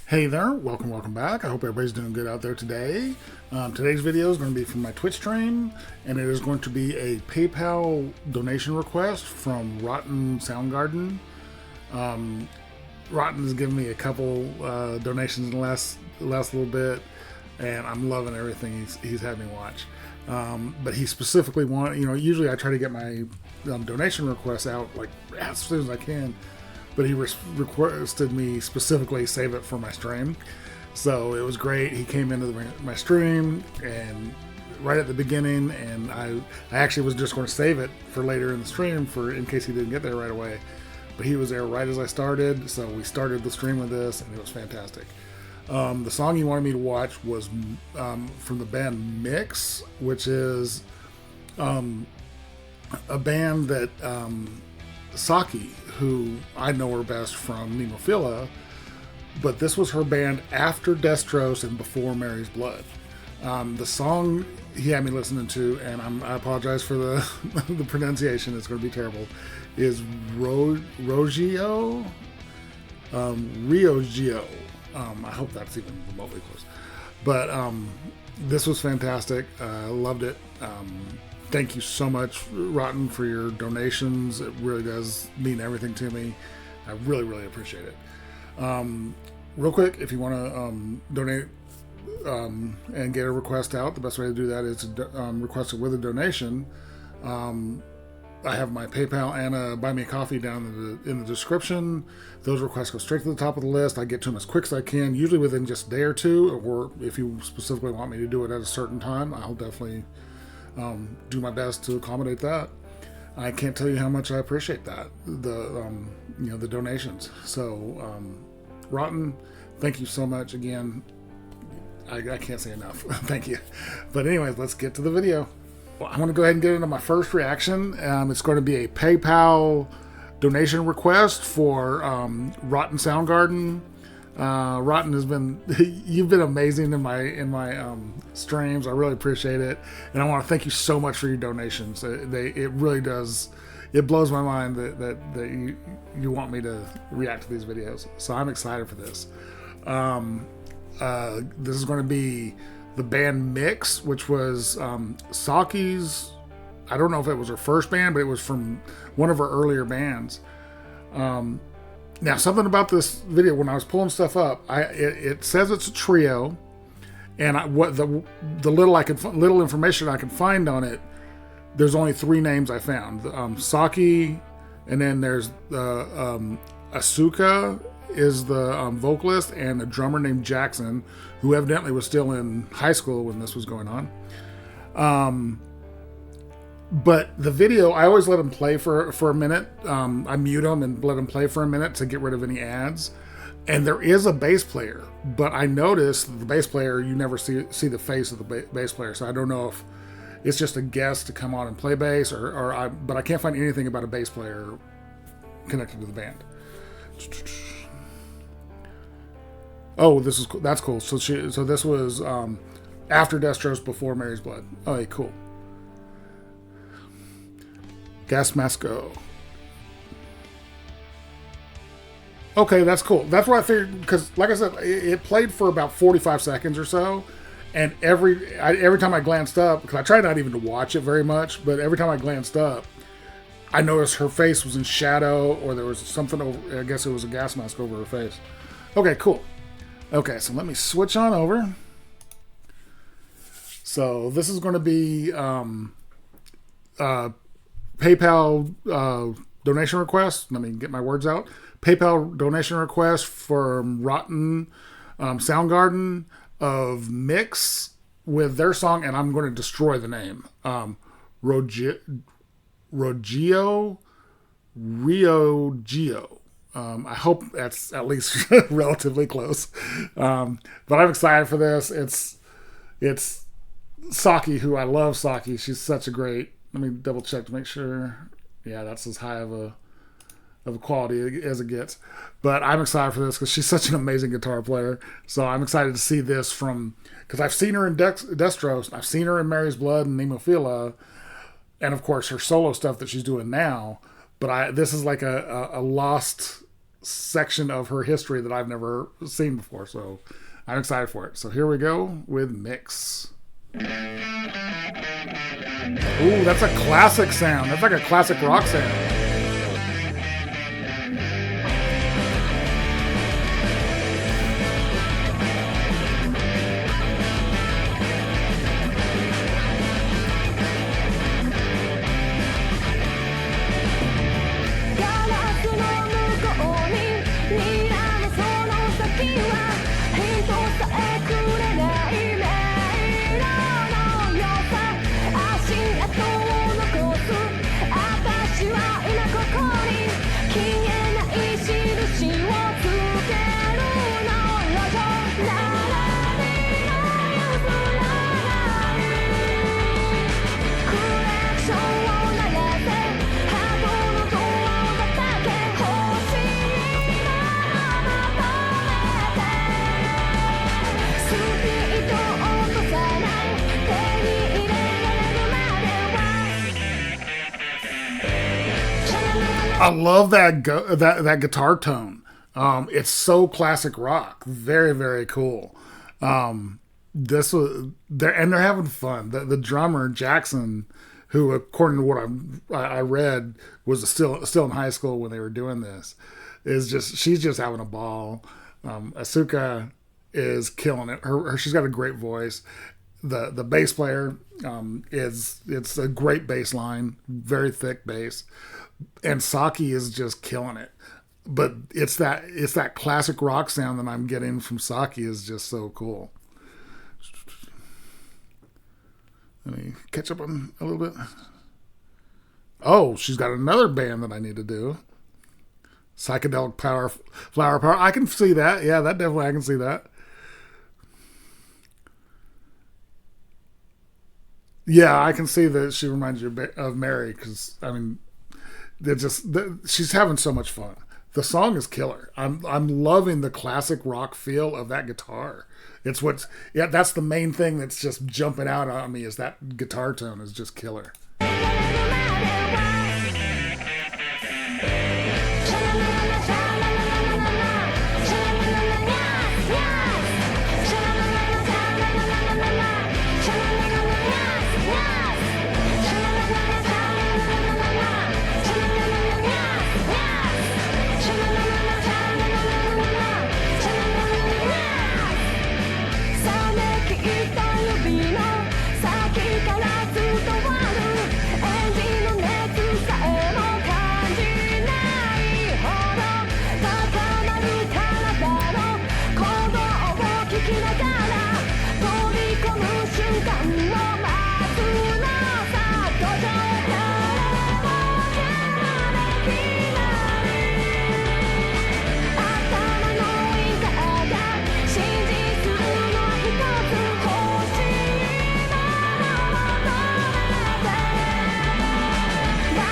Hey there, welcome back. I hope everybody's doing good out there today. Today's video is going to be from my Twitch stream, and it is going to be a PayPal donation request from Rotten Soundgarden. Rotten has given me a couple donations in the last little bit, and I'm loving everything he's had me watch. But he specifically usually I try to get my donation requests out like as soon as I can. But he requested me specifically save it for my stream. So it was great. He came into my stream and right at the beginning, and I actually was just going to save it for later in the stream in case he didn't get there right away. But he was there right as I started, so we started the stream with this, and it was fantastic. The song he wanted me to watch was from the band Mixx, which is a band that Saki, who I know her best from Nemophila, but this was her band after Destros and before Mary's Blood. The song he had me listening to, and I apologize for the the pronunciation, it's going to be terrible, is Rojyo-Ryojyo. I hope that's even remotely close. But this was fantastic. I loved it. Thank you so much, Rotten, for your donations. It really does mean everything to me. I really, really appreciate it. Real quick, if you want to donate and get a request out, the best way to do that is to request it with a donation. I have my PayPal and Buy Me a Coffee down in the description. Those requests go straight to the top of the list. I get to them as quick as I can, usually within just a day or two, or if you specifically want me to do it at a certain time, I'll definitely do my best to accommodate that. I can't tell you how much I appreciate that, the donations. So, Rotten, thank you so much again. I can't say enough. Thank you. But anyways, let's get to the video. Well, I want to go ahead and get into my first reaction. It's going to be a PayPal donation request for Rotten Soundgarden. Rotten has been you've been amazing in my streams. I really appreciate it, and I want to thank you so much for your donations. It really does, it blows my mind that you want me to react to these videos. So I'm excited for this. This is going to be the band Mixx, which was Saki's, I don't know if it was her first band, but it was from one of her earlier bands. Now, something about this video, when I was pulling stuff up, it says it's a trio, and what the little information I can find on it, there's only three names I found. Saki, and then there's Asuka is the vocalist, and a drummer named Jackson, who evidently was still in high school when this was going on. But the video, I always let them play for a minute. I mute them and let them play for a minute to get rid of any ads. And there is a bass player, but I noticed the bass player, you never see the face of the bass player. So I don't know if it's just a guest to come on and play bass, but I can't find anything about a bass player connected to the band. Oh, that's cool. So this was after Destros, before Mary's Blood. Oh, hey, cool. Gas Masco. Okay, that's cool. That's what I figured, because like I said, it played for about 45 seconds or so, and every time I glanced up, because I tried not even to watch it very much, but every time I glanced up, I noticed her face was in shadow, or there was something over, I guess it was a gas mask over her face. Okay, cool. Okay, so let me switch on over. So this is going to be PayPal donation request. Let me get my words out. PayPal donation request from Rotten Soundgarden of Mixx with their song, and I'm going to destroy the name. Rojyo-Ryojyo. I hope that's at least relatively close. But I'm excited for this. It's Saki, who I love. Saki, she's such a great. Let me double check to make sure. Yeah, that's as high of a quality as it gets. But I'm excited for this because she's such an amazing guitar player. So I'm excited to see this because I've seen her in Destros, I've seen her in Mary's Blood and Nemophila, and of course her solo stuff that she's doing now. But this is like a lost section of her history that I've never seen before. So I'm excited for it. So here we go with Mixx. Ooh, that's a classic sound. That's like a classic rock sound. I love that guitar tone. It's so classic rock. Very, very cool. This was they're having fun. The drummer Jackson, who according to what I read was still in high school when they were doing this, she's just having a ball. Asuka is killing it. She's got a great voice. The bass player it's a great bass line, very thick bass, and Saki is just killing it. But it's that classic rock sound that I'm getting from Saki is just so cool. Let me catch up on a little bit. Oh, she's got another band that I need to do. Psychedelic Flower Power. I can see that. Yeah, that definitely I can see that. Yeah, I can see that she reminds you of Mary because I mean, she's having so much fun. The song is killer. I'm loving the classic rock feel of that guitar. That's the main thing that's just jumping out on me is that guitar tone is just killer.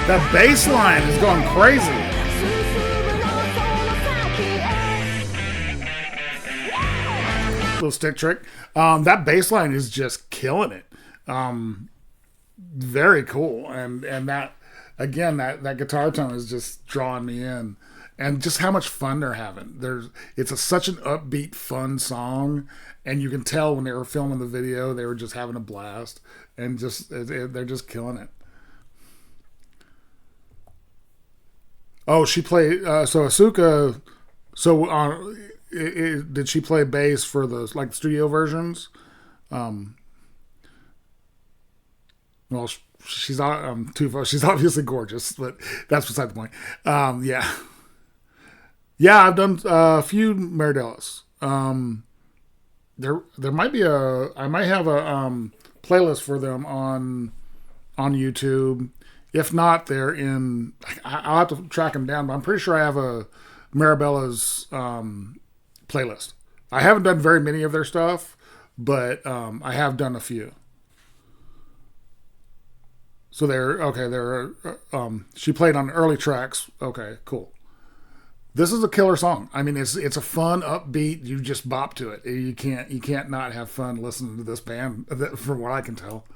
That bass line is going crazy. Little stick trick. That bass line is just killing it. Very cool. And that again, that guitar tone is just drawing me in. And just how much fun they're having. It's such an upbeat, fun song, and you can tell when they were filming the video, they were just having a blast, and they're just killing it. Oh, she played. So Asuka. So did she play bass for the studio versions? Well, she's she's obviously gorgeous, but that's beside the point. Yeah. I've done a few Maridellas. There might be I might have a playlist for them on YouTube. If not, they're in. I'll have to track them down, but I'm pretty sure I have a Maribella's playlist. I haven't done very many of their stuff, but I have done a few. So they're okay. She played on early tracks. Okay, cool. This is a killer song. I mean, it's a fun, upbeat. You just bop to it. You can't not have fun listening to this band, from what I can tell.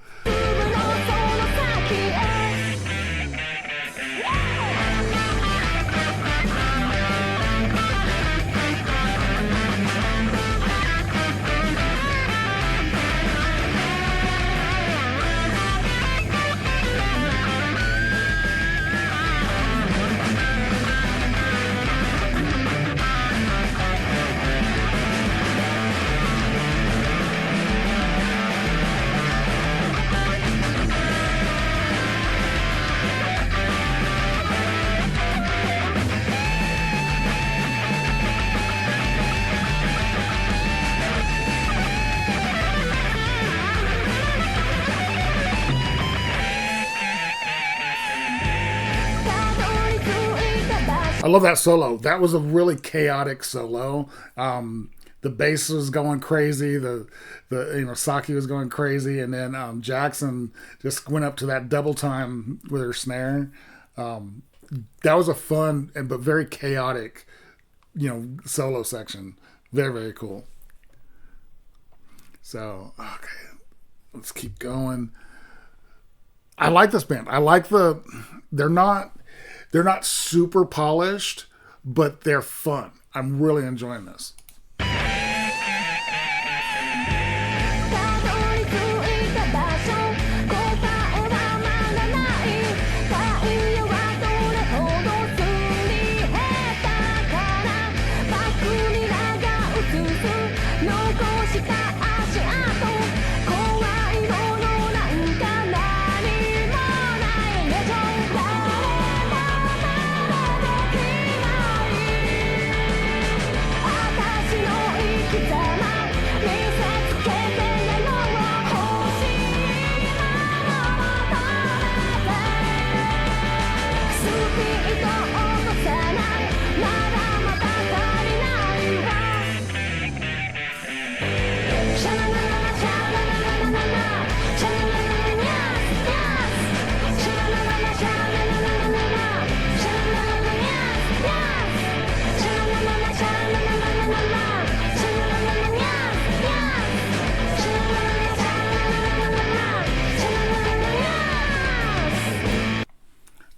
I love that solo. That was a really chaotic solo. The bass was going crazy. The Saki was going crazy, and then Jackson just went up to that double time with her snare. That was a fun but very chaotic, solo section. Very, very cool. So, okay, let's keep going. I like this band. I like they're not super polished, but they're fun. I'm really enjoying this.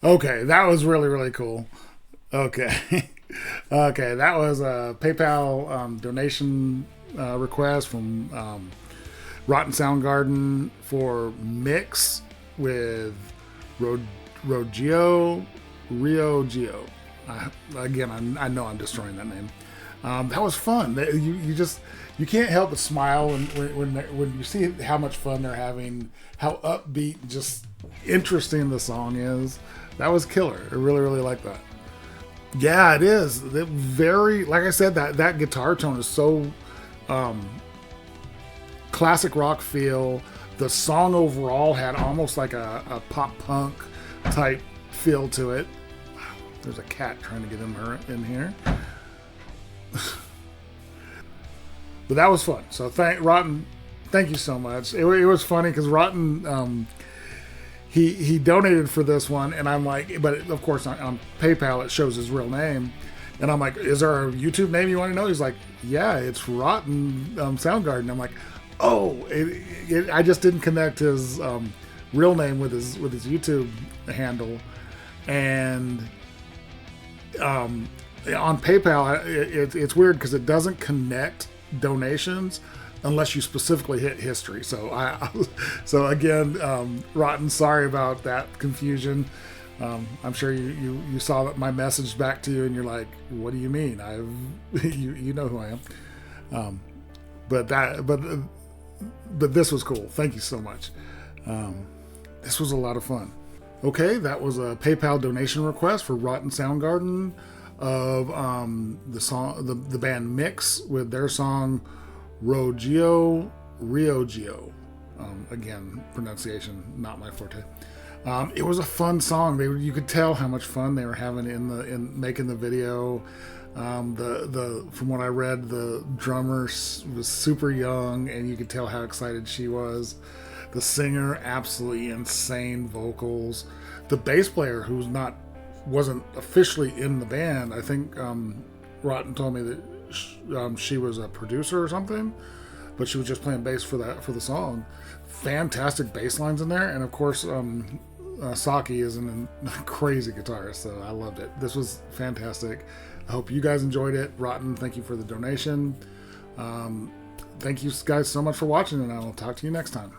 Okay, that was really, really cool. Okay. Okay, that was a PayPal donation request from Rotten Soundgarden for Mixx with Rojyo-Ryojyo. Again, I know I'm destroying that name. That was fun. You can't help but smile when you see how much fun they're having, how upbeat, just interesting the song is. That was killer. I really, really like that. Yeah, it is. Very, like I said, that guitar tone is so classic rock feel. The song overall had almost like a pop punk type feel to it. Wow, there's a cat trying to get in here. But that was fun. So Rotten, thank you so much. It was funny because Rotten, he donated for this one, and I'm like, but of course on PayPal it shows his real name, and I'm like, is there a YouTube name you want to know? He's like, yeah, it's Rotten Soundgarden. I'm like, oh, I just didn't connect his real name with his YouTube handle, and on PayPal it's weird because it doesn't connect donations unless you specifically hit history. So again, Rotten, sorry about that confusion. I'm sure you saw my message back to you, and you're like, "What do you mean? You know who I am." But this was cool. Thank you so much. This was a lot of fun. Okay, that was a PayPal donation request for Rotten Soundgarden of the band Mixx with their song Rojyo-Ryojyo. Again, pronunciation not my forte. It was a fun song. You could tell how much fun they were having in making the video. From what I read, the drummer was super young, and you could tell how excited she was. The singer, absolutely insane vocals. The bass player, wasn't officially in the band. I think Rotten told me that she was a producer or something, but she was just playing bass for the song. Fantastic bass lines in there, and of course Saki is a crazy guitarist, so I loved it. This was fantastic. I hope you guys enjoyed it. Rotten, thank you for the donation. Thank you guys so much for watching, and I will talk to you next time.